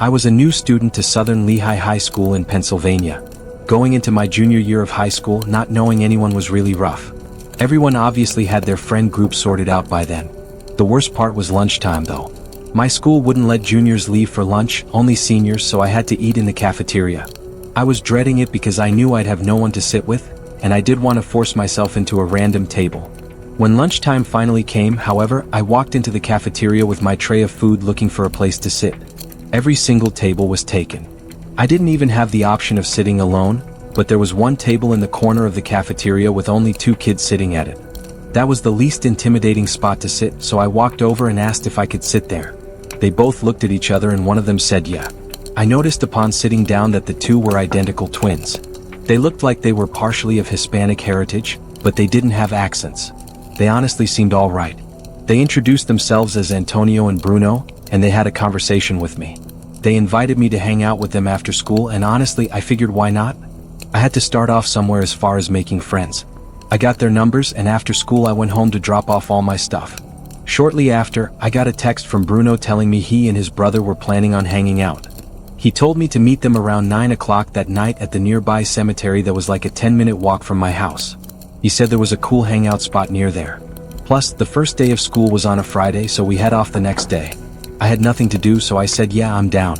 I was a new student to Southern Lehigh High School in Pennsylvania. Going into my junior year of high school, not knowing anyone was really rough. Everyone obviously had their friend group sorted out by then. The worst part was lunchtime though. My school wouldn't let juniors leave for lunch, only seniors, so I had to eat in the cafeteria. I was dreading it because I knew I'd have no one to sit with, and I did want to force myself into a random table. When lunchtime finally came, however, I walked into the cafeteria with my tray of food looking for a place to sit. Every single table was taken. I didn't even have the option of sitting alone, but there was one table in the corner of the cafeteria with only 2 kids sitting at it. That was the least intimidating spot to sit, so I walked over and asked if I could sit there. They both looked at each other and one of them said yeah. I noticed upon sitting down that the 2 were identical twins. They looked like they were partially of Hispanic heritage, but they didn't have accents. They honestly seemed all right. They introduced themselves as Antonio and Bruno, and they had a conversation with me. They invited me to hang out with them after school, and honestly, I figured why not? I had to start off somewhere as far as making friends. I got their numbers, and after school I went home to drop off all my stuff. Shortly after, I got a text from Bruno telling me he and his brother were planning on hanging out. He told me to meet them around 9 o'clock that night at the nearby cemetery that was like a 10-minute walk from my house. He said there was a cool hangout spot near there. Plus, the first day of school was on a Friday, so we head off the next day. I had nothing to do, so I said yeah, I'm down.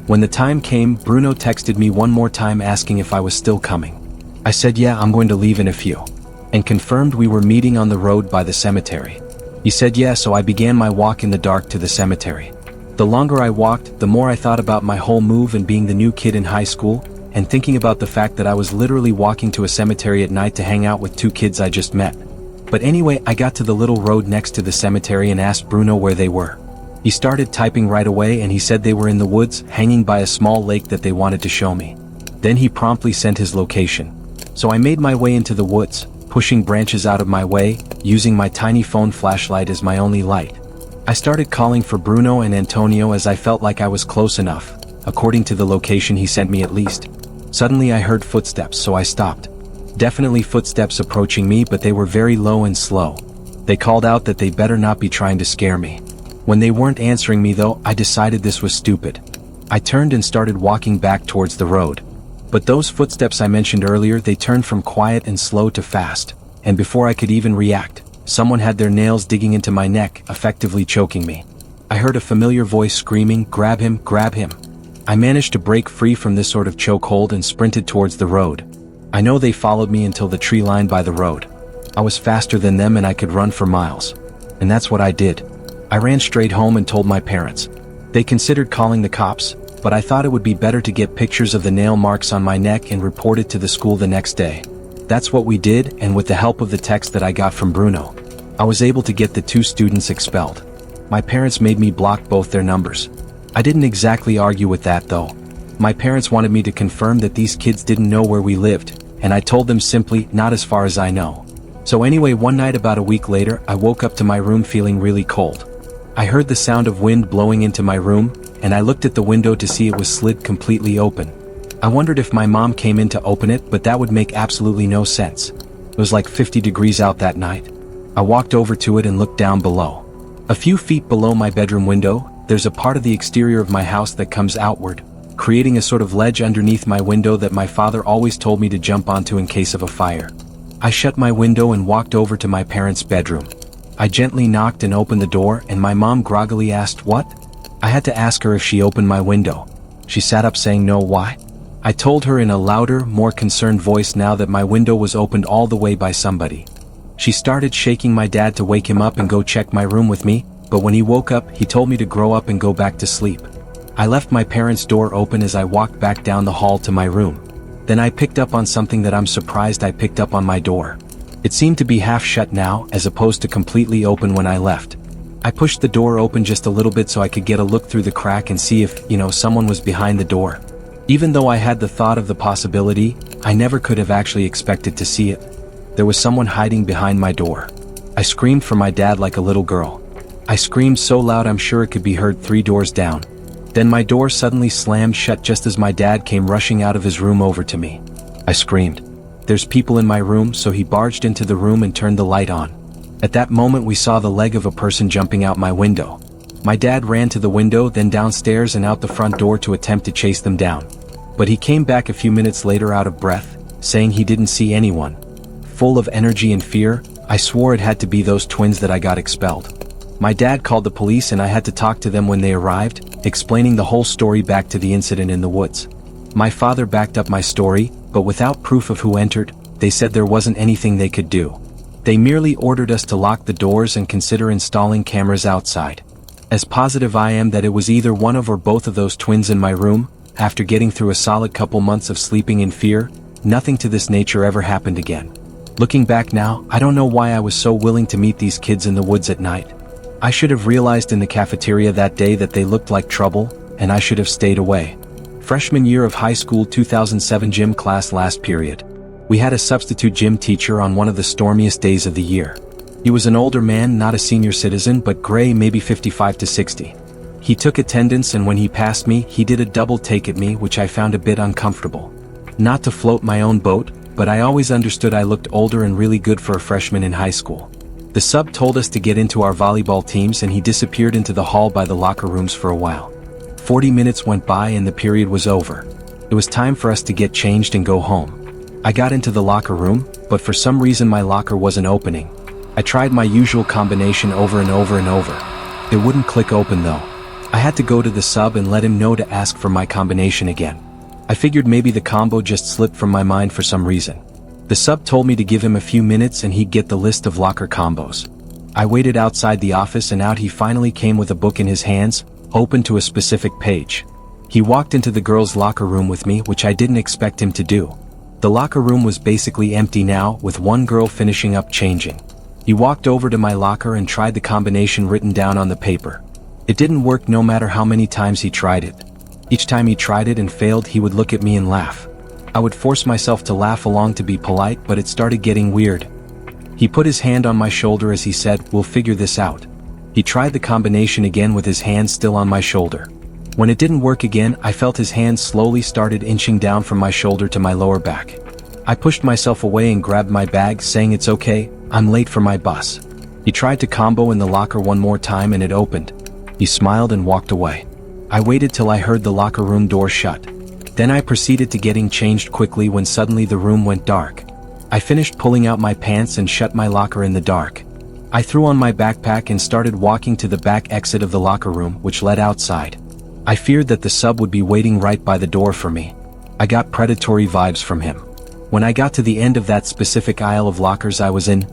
When the time came, Bruno texted me one more time asking if I was still coming. I said yeah, I'm going to leave in a few. And confirmed we were meeting on the road by the cemetery. He said yeah, so I began my walk in the dark to the cemetery. The longer I walked, the more I thought about my whole move and being the new kid in high school, and thinking about the fact that I was literally walking to a cemetery at night to hang out with 2 kids I just met. But anyway, I got to the little road next to the cemetery and asked Bruno where they were. He started typing right away and he said they were in the woods, hanging by a small lake that they wanted to show me. Then he promptly sent his location. So I made my way into the woods, pushing branches out of my way, using my tiny phone flashlight as my only light. I started calling for Bruno and Antonio as I felt like I was close enough, according to the location he sent me at least. Suddenly I heard footsteps, so I stopped. Definitely footsteps approaching me, but they were very low and slow. They called out that they better not be trying to scare me. When they weren't answering me though, I decided this was stupid. I turned and started walking back towards the road. But those footsteps I mentioned earlier, they turned from quiet and slow to fast, and before I could even react, someone had their nails digging into my neck, effectively choking me. I heard a familiar voice screaming, "Grab him, grab him." I managed to break free from this sort of chokehold and sprinted towards the road. I know they followed me until the tree line by the road. I was faster than them and I could run for miles. And that's what I did. I ran straight home and told my parents. They considered calling the cops, but I thought it would be better to get pictures of the nail marks on my neck and report it to the school the next day. That's what we did, and with the help of the text that I got from Bruno, I was able to get the 2 students expelled. My parents made me block both their numbers. I didn't exactly argue with that though. My parents wanted me to confirm that these kids didn't know where we lived, and I told them simply, not as far as I know. So anyway, one night about a week later, I woke up to my room feeling really cold. I heard the sound of wind blowing into my room, and I looked at the window to see it was slid completely open. I wondered if my mom came in to open it, but that would make absolutely no sense. It was like 50 degrees out that night. I walked over to it and looked down below. A few feet below my bedroom window, there's a part of the exterior of my house that comes outward, creating a sort of ledge underneath my window that my father always told me to jump onto in case of a fire. I shut my window and walked over to my parents' bedroom. I gently knocked and opened the door, and my mom groggily asked, "What?" I had to ask her if she opened my window. She sat up saying no. Why? I told her in a louder, more concerned voice now that my window was opened all the way by somebody. She started shaking my dad to wake him up and go check my room with me, but when he woke up, he told me to grow up and go back to sleep. I left my parents' door open as I walked back down the hall to my room. Then I picked up on something that I'm surprised I picked up on my door. It seemed to be half shut now, as opposed to completely open when I left. I pushed the door open just a little bit so I could get a look through the crack and see if, someone was behind the door. Even though I had the thought of the possibility, I never could have actually expected to see it. There was someone hiding behind my door. I screamed for my dad like a little girl. I screamed so loud I'm sure it could be heard 3 doors down. Then my door suddenly slammed shut just as my dad came rushing out of his room over to me. I screamed, "There's people in my room," so he barged into the room and turned the light on. At that moment we saw the leg of a person jumping out my window. My dad ran to the window, then downstairs and out the front door to attempt to chase them down. But he came back a few minutes later out of breath, saying he didn't see anyone. Full of energy and fear, I swore it had to be those twins that I got expelled. My dad called the police and I had to talk to them when they arrived, explaining the whole story back to the incident in the woods. My father backed up my story, but without proof of who entered. They said there wasn't anything they could do. They merely ordered us to lock the doors and consider installing cameras outside. As positive I am that it was either one of or both of those twins in my room, after getting through a solid couple months of sleeping in fear, nothing to this nature ever happened again. Looking back now, I don't know why I was so willing to meet these kids in the woods at night. I should have realized in the cafeteria that day that they looked like trouble, and I should have stayed away. Freshman year of high school 2007 gym class last period. We had a substitute gym teacher on one of the stormiest days of the year. He was an older man, not a senior citizen, but gray, maybe 55 to 60. He took attendance, and when he passed me, he did a double take at me, which I found a bit uncomfortable. Not to float my own boat, but I always understood I looked older and really good for a freshman in high school. The sub told us to get into our volleyball teams and he disappeared into the hall by the locker rooms for a while. 40 minutes went by and the period was over. It was time for us to get changed and go home. I got into the locker room, but for some reason my locker wasn't opening. I tried my usual combination over and over and over. It wouldn't click open though. I had to go to the sub and let him know to ask for my combination again. I figured maybe the combo just slipped from my mind for some reason. The sub told me to give him a few minutes and he'd get the list of locker combos. I waited outside the office and out he finally came with a book in his hands, open to a specific page. He walked into the girls' locker room with me, which I didn't expect him to do. The locker room was basically empty now, with one girl finishing up changing. He walked over to my locker and tried the combination written down on the paper. It didn't work no matter how many times he tried it. Each time he tried it and failed, he would look at me and laugh. I would force myself to laugh along to be polite, but it started getting weird. He put his hand on my shoulder as he said, "We'll figure this out." He tried the combination again with his hand still on my shoulder. When it didn't work again, I felt his hand slowly started inching down from my shoulder to my lower back. I pushed myself away and grabbed my bag, saying it's okay, I'm late for my bus. He tried to combo in the locker one more time and it opened. He smiled and walked away. I waited till I heard the locker room door shut. Then I proceeded to getting changed quickly when suddenly the room went dark. I finished pulling out my pants and shut my locker in the dark. I threw on my backpack and started walking to the back exit of the locker room, which led outside. I feared that the sub would be waiting right by the door for me. I got predatory vibes from him. When I got to the end of that specific aisle of lockers I was in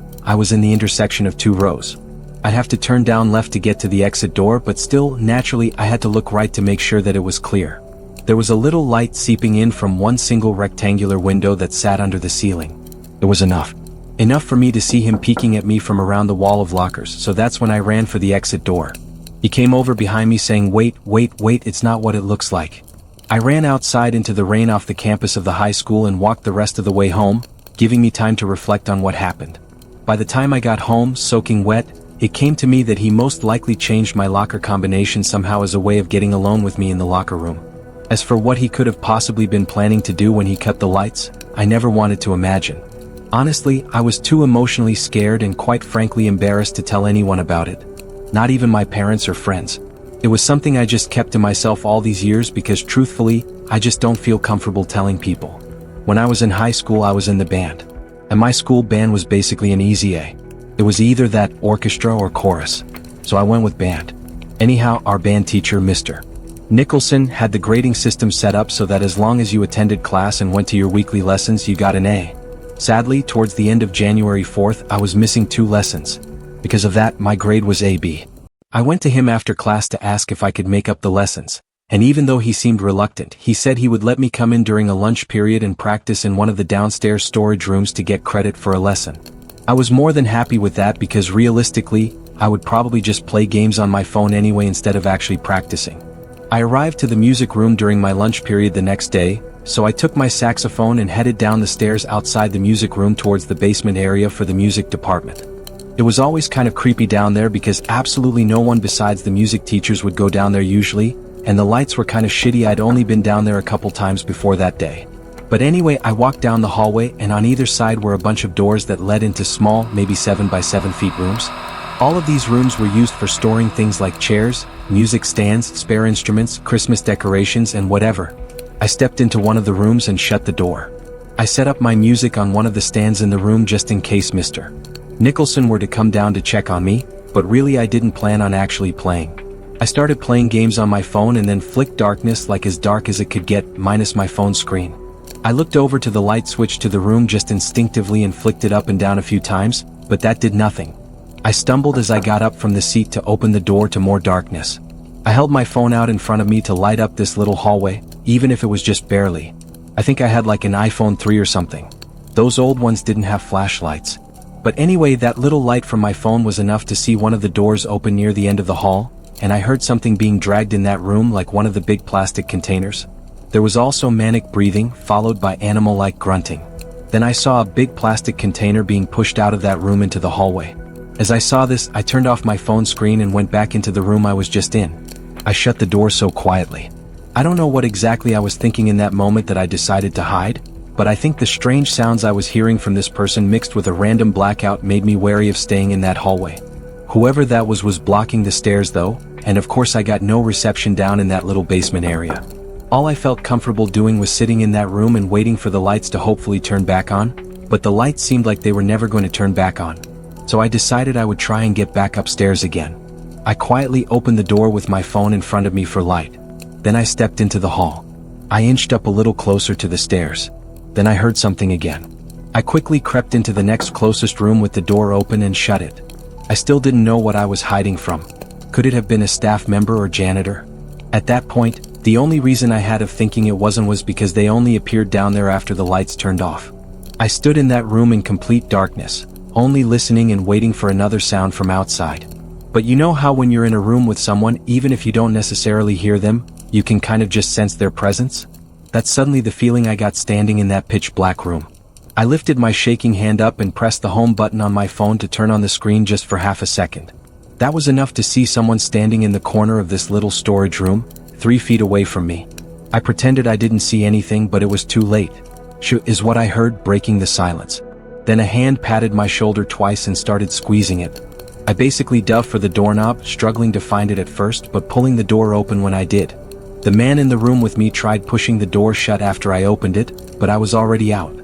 the intersection of two rows. I'd have to turn down left to get to the exit door, but still, naturally, I had to look right to make sure that it was clear. There was a little light seeping in from one single rectangular window that sat under the ceiling. It was enough. Enough for me to see him peeking at me from around the wall of lockers, so that's when I ran for the exit door. He came over behind me saying, wait, it's not what it looks like. I ran outside into the rain off the campus of the high school and walked the rest of the way home, giving me time to reflect on what happened. By the time I got home, soaking wet, it came to me that he most likely changed my locker combination somehow as a way of getting alone with me in the locker room. As for what he could have possibly been planning to do when he cut the lights, I never wanted to imagine. Honestly, I was too emotionally scared and quite frankly embarrassed to tell anyone about it. Not even my parents or friends. It was something I just kept to myself all these years because truthfully, I just don't feel comfortable telling people. When I was in high school I was in the band. And my school band was basically an easy A. It was either that, orchestra or chorus. So I went with band. Anyhow, our band teacher, Mr. Nicholson, had the grading system set up so that as long as you attended class and went to your weekly lessons you got an A. Sadly, towards the end of January 4th I was missing 2 lessons. Because of that, my grade was AB. I went to him after class to ask if I could make up the lessons, and even though he seemed reluctant, he said he would let me come in during a lunch period and practice in one of the downstairs storage rooms to get credit for a lesson. I was more than happy with that because realistically, I would probably just play games on my phone anyway instead of actually practicing. I arrived to the music room during my lunch period the next day, so I took my saxophone and headed down the stairs outside the music room towards the basement area for the music department. It was always kind of creepy down there because absolutely no one besides the music teachers would go down there usually, and the lights were kind of shitty. I'd only been down there a couple times before that day. But anyway, I walked down the hallway and on either side were a bunch of doors that led into small, maybe 7 by 7 feet rooms. All of these rooms were used for storing things like chairs, music stands, spare instruments, Christmas decorations, and whatever. I stepped into one of the rooms and shut the door. I set up my music on one of the stands in the room just in case Mr. Nicholson were to come down to check on me, but really I didn't plan on actually playing. I started playing games on my phone and then flicked darkness, like as dark as it could get, minus my phone screen. I looked over to the light switch to the room just instinctively and flicked it up and down a few times, but that did nothing. I stumbled as I got up from the seat to open the door to more darkness. I held my phone out in front of me to light up this little hallway, even if it was just barely. I think I had like an iPhone 3 or something. Those old ones didn't have flashlights. But anyway, that little light from my phone was enough to see one of the doors open near the end of the hall, and I heard something being dragged in that room, like one of the big plastic containers. There was also manic breathing, followed by animal-like grunting. Then I saw a big plastic container being pushed out of that room into the hallway. As I saw this, I turned off my phone screen and went back into the room I was just in. I shut the door so quietly. I don't know what exactly I was thinking in that moment that I decided to hide, but I think the strange sounds I was hearing from this person mixed with a random blackout made me wary of staying in that hallway. Whoever that was blocking the stairs though, and of course I got no reception down in that little basement area. All I felt comfortable doing was sitting in that room and waiting for the lights to hopefully turn back on, but the lights seemed like they were never going to turn back on. So I decided I would try and get back upstairs again. I quietly opened the door with my phone in front of me for light. Then I stepped into the hall. I inched up a little closer to the stairs. Then I heard something again. I quickly crept into the next closest room with the door open and shut it. I still didn't know what I was hiding from. Could it have been a staff member or janitor? At that point, the only reason I had of thinking it wasn't was because they only appeared down there after the lights turned off. I stood in that room in complete darkness, only listening and waiting for another sound from outside. But you know how when you're in a room with someone, even if you don't necessarily hear them, you can kind of just sense their presence? That's suddenly the feeling I got standing in that pitch black room. I lifted my shaking hand up and pressed the home button on my phone to turn on the screen just for half a second. That was enough to see someone standing in the corner of this little storage room, 3 feet away from me. I pretended I didn't see anything, but it was too late. Shoo is what I heard, breaking the silence. Then a hand patted my shoulder twice and started squeezing it. I basically dove for the doorknob, struggling to find it at first, but pulling the door open when I did. The man in the room with me tried pushing the door shut after I opened it, but I was already out.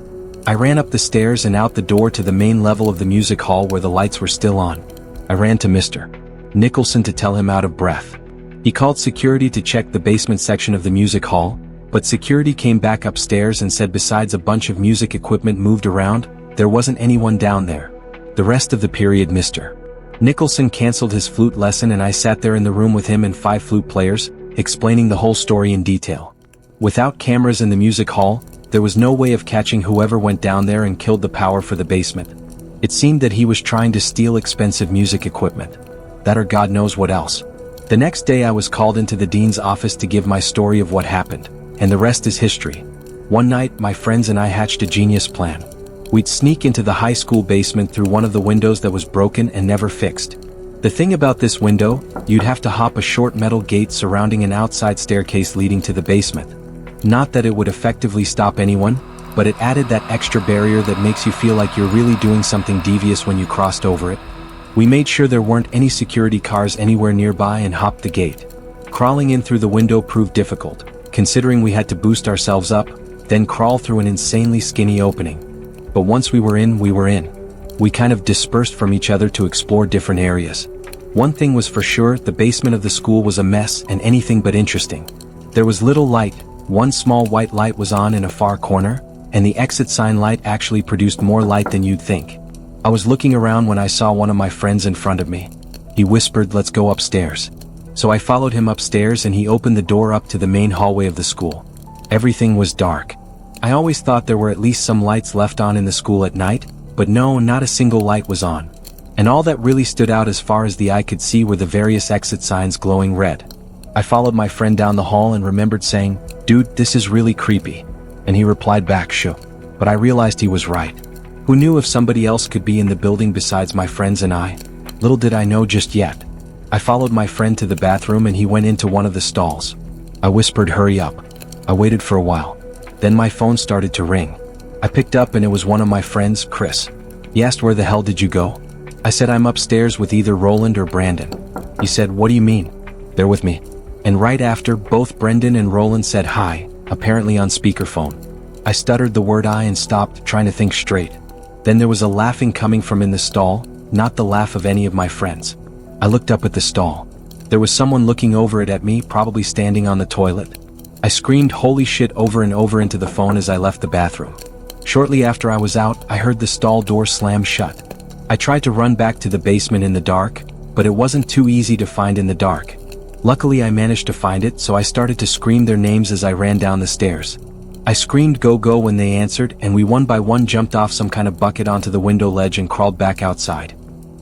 I ran up the stairs and out the door to the main level of the music hall where the lights were still on. I ran to Mr. Nicholson to tell him out of breath. He called security to check the basement section of the music hall, but security came back upstairs and said besides a bunch of music equipment moved around, there wasn't anyone down there. The rest of the period Mr. Nicholson canceled his flute lesson and I sat there in the room with him and 5 flute players, explaining the whole story in detail. Without cameras in the music hall, there was no way of catching whoever went down there and killed the power for the basement. It seemed that he was trying to steal expensive music equipment. That or God knows what else. The next day I was called into the dean's office to give my story of what happened, and the rest is history. One night, my friends and I hatched a genius plan. We'd sneak into the high school basement through one of the windows that was broken and never fixed. The thing about this window, you'd have to hop a short metal gate surrounding an outside staircase leading to the basement. Not that it would effectively stop anyone, but it added that extra barrier that makes you feel like you're really doing something devious when you crossed over it. We made sure there weren't any security cars anywhere nearby and hopped the gate. Crawling in through the window proved difficult, considering we had to boost ourselves up, then crawl through an insanely skinny opening. But once we were in, we were in. We kind of dispersed from each other to explore different areas. One thing was for sure, the basement of the school was a mess and anything but interesting. There was little light, one small white light was on in a far corner, and the exit sign light actually produced more light than you'd think. I was looking around when I saw one of my friends in front of me. He whispered, "Let's go upstairs." So I followed him upstairs and he opened the door up to the main hallway of the school. Everything was dark. I always thought there were at least some lights left on in the school at night, but no, not a single light was on. And all that really stood out as far as the eye could see were the various exit signs glowing red. I followed my friend down the hall and remembered saying, "Dude, this is really creepy." And he replied back, "Shoo." But I realized he was right. Who knew if somebody else could be in the building besides my friends and I? Little did I know just yet. I followed my friend to the bathroom and he went into one of the stalls. I whispered, "Hurry up." I waited for a while. Then my phone started to ring. I picked up and it was one of my friends, Chris. He asked, "Where the hell did you go?" I said I'm upstairs with either Roland or Brandon. He said, "What do you mean?" "They're with me." And right after, both Brendan and Roland said hi, apparently on speakerphone. I stuttered the word "I" and stopped, trying to think straight. Then there was a laughing coming from in the stall, not the laugh of any of my friends. I looked up at the stall. There was someone looking over it at me, probably standing on the toilet. I screamed "holy shit" over and over into the phone as I left the bathroom. Shortly after I was out, I heard the stall door slam shut. I tried to run back to the basement in the dark, but it wasn't too easy to find in the dark. Luckily I managed to find it, so I started to scream their names as I ran down the stairs. I screamed "go go" when they answered, and we one by one jumped off some kind of bucket onto the window ledge and crawled back outside.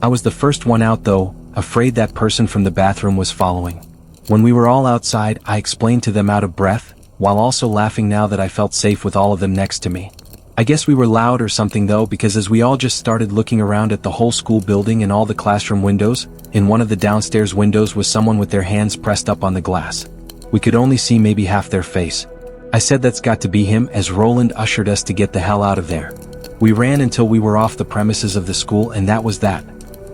I was the first one out though, afraid that person from the bathroom was following. When we were all outside, I explained to them out of breath, while also laughing now that I felt safe with all of them next to me. I guess we were loud or something though, because as we all just started looking around at the whole school building and all the classroom windows, in one of the downstairs windows was someone with their hands pressed up on the glass. We could only see maybe half their face. I said that's got to be him, as Roland ushered us to get the hell out of there. We ran until we were off the premises of the school, and that was that.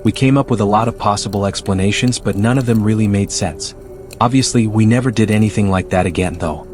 We came up with a lot of possible explanations, but none of them really made sense. Obviously, we never did anything like that again though.